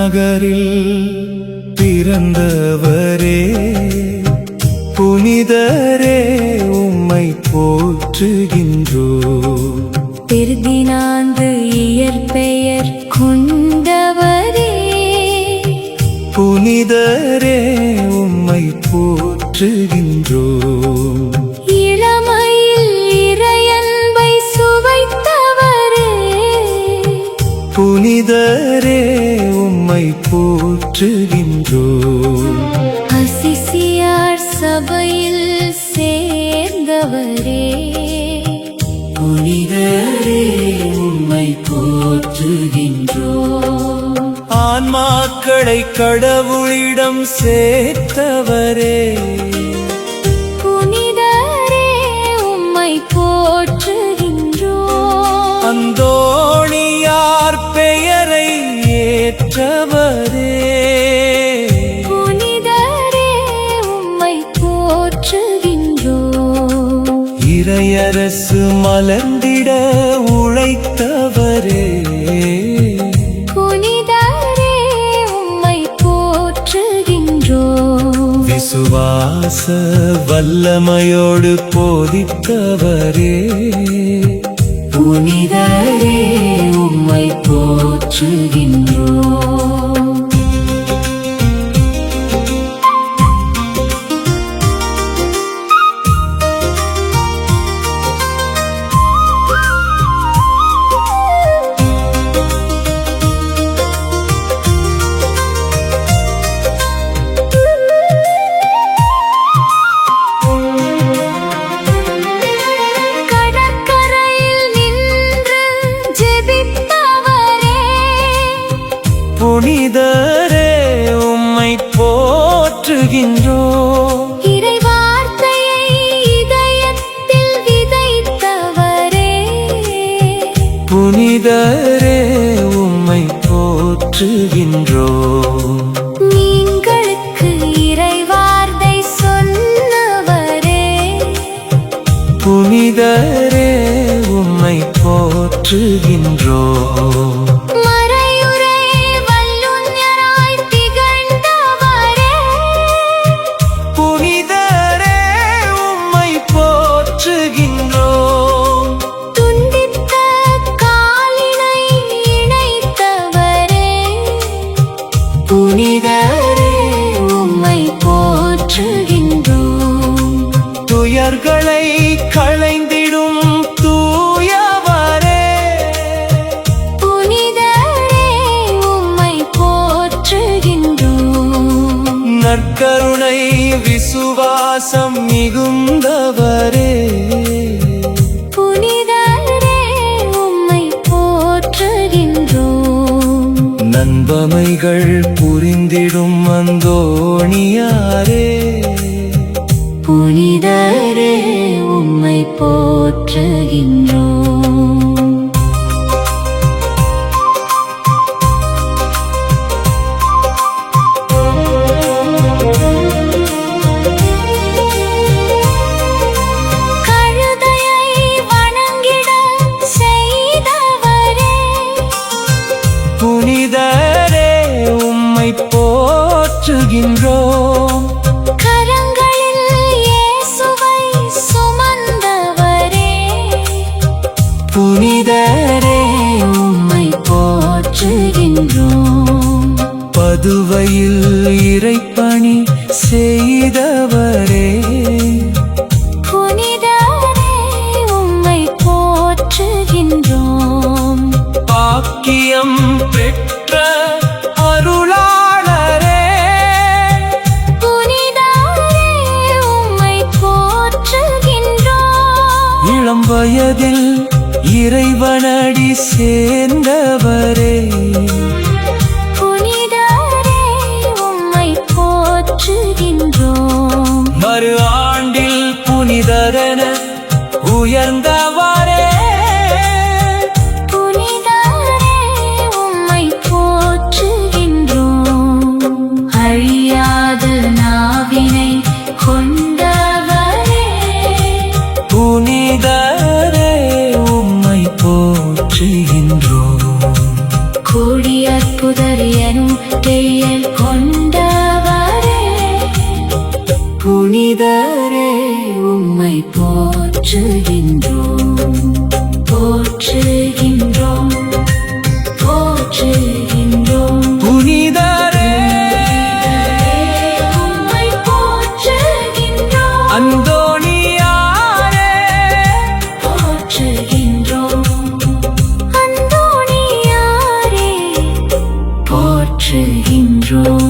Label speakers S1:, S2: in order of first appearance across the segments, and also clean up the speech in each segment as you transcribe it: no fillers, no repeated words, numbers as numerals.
S1: நகரில் பிறந்தவரே புனிதரே உம்மை போற்றுகின்றோம்.
S2: பெர்தினாந்து இயற்பெயர் கொண்டவரே
S1: புனிதரே உம்மை போற்றுகின்றோம்.
S2: இளமையில் இறையன்பை சுவைத்தவரே
S1: புனிதரே உம்மை போற்றுகின்றோம்.
S2: அசிசியார் சபையில் சேர்ந்தவரே
S1: புனிதரே உம்மை போற்றுகின்றோம். ஆன்மாக்களை கடவுளிடம் சேர்த்தவரே
S2: புனிதரே உம்மை போற்றுகின்றோம்.
S1: அந்தோணியார் பெயரை ஏற்றவரே
S2: புனிதரே உம்மை போற்றுகின்றோம்.
S1: இறையரசு மலர்ந்திட உழைத்தவரே
S2: புனிதரே உம்மை போற்றுகின்றோம்.
S1: விசுவாச வல்லமையோடு போதித்தவரே புனிதரே உம்மை போற்றுகின்றோம். புனிதரே உம்மை போற்றுகின்றோம்.
S2: இறை வார்த்தையை இதயத்தில் விதைத்தவரே
S1: புனிதரே உம்மை போற்றுகின்றோம்.
S2: நீங்களுக்கு இறை வார்த்தை சொன்னவரே
S1: புனிதரே உம்மை போற்றுகின்றோம். புனிதரே உம்மை போற்றுகின்றோம். துயர்களை களைந்திடும் தூயவரே
S2: புனிதரே உம்மை போற்றுகின்றோம்.
S1: நற்கருணை விசுவாசம் மிகுந்தவரே
S2: புனிதரே உம்மை போற்றுகின்றோம்.
S1: நன்மைகள் புரிந்திடும் அந்தோணியாரே
S2: புனிதரே உம்மை போற்றுகின்றோம். கழுதையை வணங்கிட செய்தவரே
S1: புனிதரே உம்மை போற்றுகின்றோம்.
S2: கரங்களில் இயேசுவை சுமந்தவரே
S1: புனிதரே
S2: உம்மை போற்றுகின்றோம்.
S1: பதுவையில் இறைப்பணி செய்தவரே
S2: புனிதரே உம்மை போற்றுகின்றோம்.
S1: பாக்கியம் பெற்ற அருளாளரே
S2: புனிதரே உம்மை போற்றுகின்றோம்.
S1: இளம் வயதில் இறைவனடி சேர்ந்தவரே
S2: புனிதரே உம்மை போற்றுகின்றோம்.
S1: மறு ஆண்டில் புனிதரென உயர்ந்தவரே
S2: புனிதரே உம்மை போற்றுகின்றோம். அழியாத நாவினை கொண்டவரே
S1: புனிதரே உம்மை போற்றுகின்றோம்.
S2: கூடி அற்புதர் எனும் புனிதரே உம்மை போற்றுகின்றோம் போற்றுகின்றோம் போற்றுகின்றோம்
S1: புனிதரே
S2: உம்மை போற்றுகின்றோம்
S1: அந்தோணியாரே
S2: போற்றுகின்றோம் அந்தோணியாரே போற்றுகின்றோம்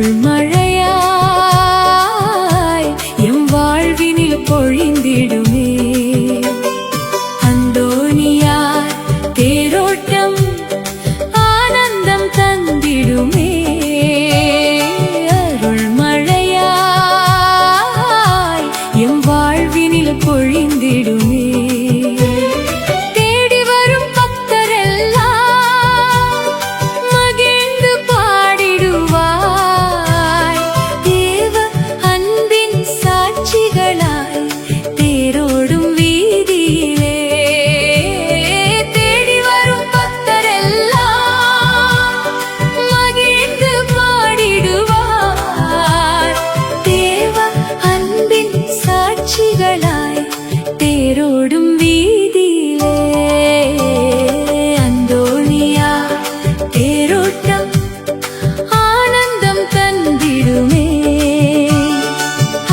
S2: அருள் மழையாய் எம் வாழ்வினில் பொழிந்திடுமே. அந்தோணியார் தேரோட்டம் ஆனந்தம் தந்திடுமே. அருள் மழையாய் எம் வாழ்வினில் பொழிந்திடுமே. தேடி வரும் பக்தரெல்லாம் மகிழ்ந்து பாடிடுவாய். தேவ அன்பின் சாட்சிகளாய் தேரோடும் வீதியிலே. தேடி வரும் பக்தரெல்லாம் மகிழ்ந்து பாடிடுவார். தேவ அன்பின் சாட்சிகளாய் தேரோடும் வீதியிலே. அந்தோணியார் தேரோட்டம் ஆனந்தம் தந்திடுமே.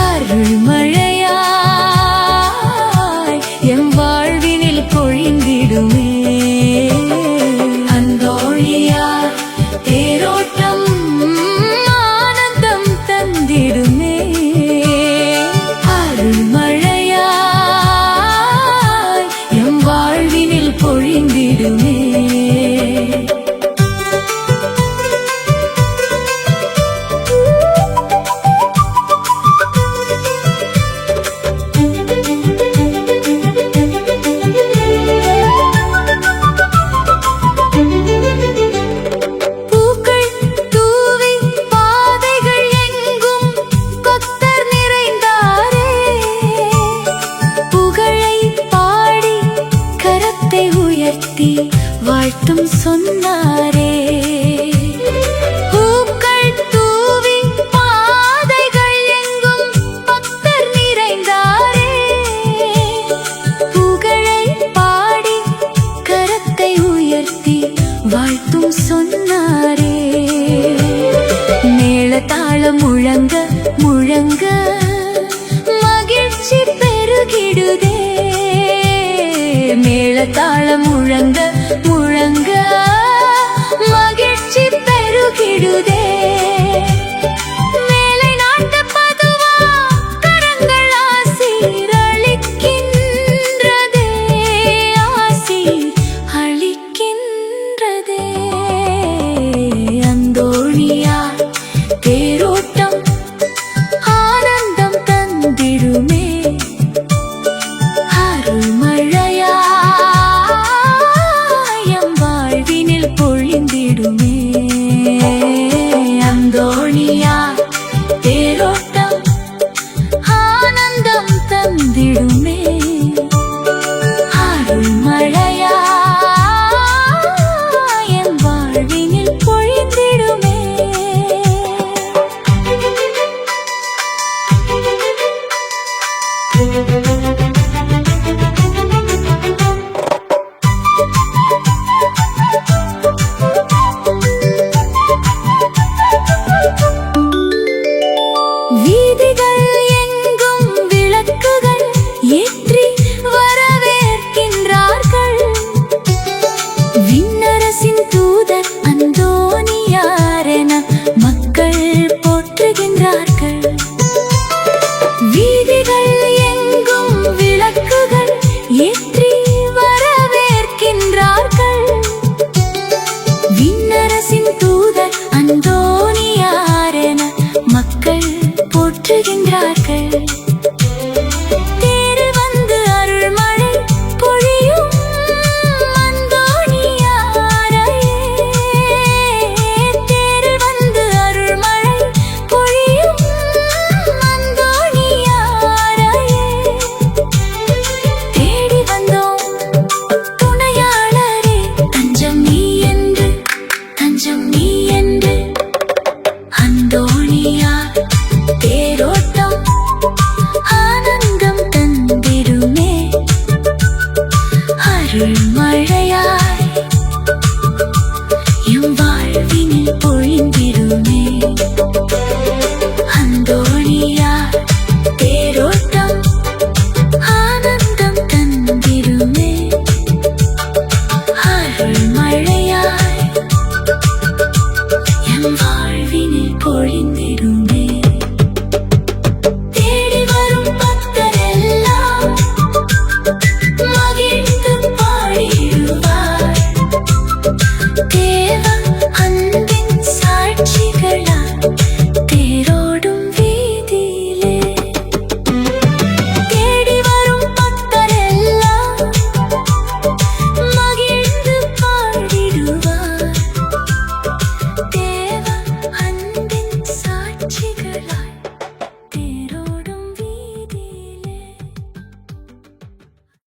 S2: அருள் மழையாய் எம் வாழ்வினில் பொழிந்திடுமே. அந்தோணியார் தேரோட்டம் ஆனந்தம் தந்திடுமே. அருள் மழையாய் எம் வாழ்வினில் பொழிந்திடுமே. பூக்கள் தூவி பாதைகள் எங்கும் கொத்தர் நிறைந்தாரே. புகழை பாடி கரத்தை உயர்த்தி வாழ்த்தும் சொன்னாரே. பூக்கள் தூவி பாதைகள் எங்கும் பக்தர் நிறைந்தாரே. புகழை பாடி கரத்தை உயர்த்தி வாழ்த்தும் சொன்னாரே. மேளதாளம் முழங்க முழங்க மகிழ்ச்சி பெருகிடுதே. மேளதாளம் முழங்க முழங்க மகிழ்ச்சி பெருகிடுதே. மேலை நாட்டு பதுவா கரங்கள் ஆசீர் அளிக்கின்றதே. ஆசீர் அளிக்கின்றதே. அந்தோணியார் தேரோட்டம் ஆனந்தம் தந்திடுமே. அருள் மழையாய் எம் வாழ்வினில் பொழிந்திடுமே. அந்தோணியார் தேரோட்டம் ஆனந்தம் தந்திடுமே. அருள் மழையாய் எம் வாழ்வினில் பொழிந்திடுமே. வீதிகள் எங்கும் விளக்குகள் ஏற்றி வரவேற்கின்றார்கள். விண்ணரசின் தூதர் அந்தோணியாரென மக்கள் போற்றுகின்றார்கள். வீதிகள் எங்கும் விளக்குகள் ஏற்றி வரவேற்கின்றார்கள். விண்ணரசின் தூதர் அந்தோணியாரென மக்கள் போற்றுகின்றார்கள். தேரில் வந்து அருள் மழை பொழியும் அந்தோணியாரையே. தேரில் வந்து அருள் மழை பொழியும் அந்தோணியாரையே. தேடி வந்தோம் துணையாளரே. தஞ்சம் நீ என்று தஞ்சம் நீ என்று. அந்தோணியார் தேரோட்டம் ஆனந்தம் தந்திடுமே. அருள் மழையாய் எம் வாழ்வினில் பொழிந்திடுமே. அந்தோணியார் தேரோட்டம் ஆனந்தம் தந்திடுமே. அருள் மழையாய் எம் வாழ்வினில் பொழிந்திடுமே. தேடி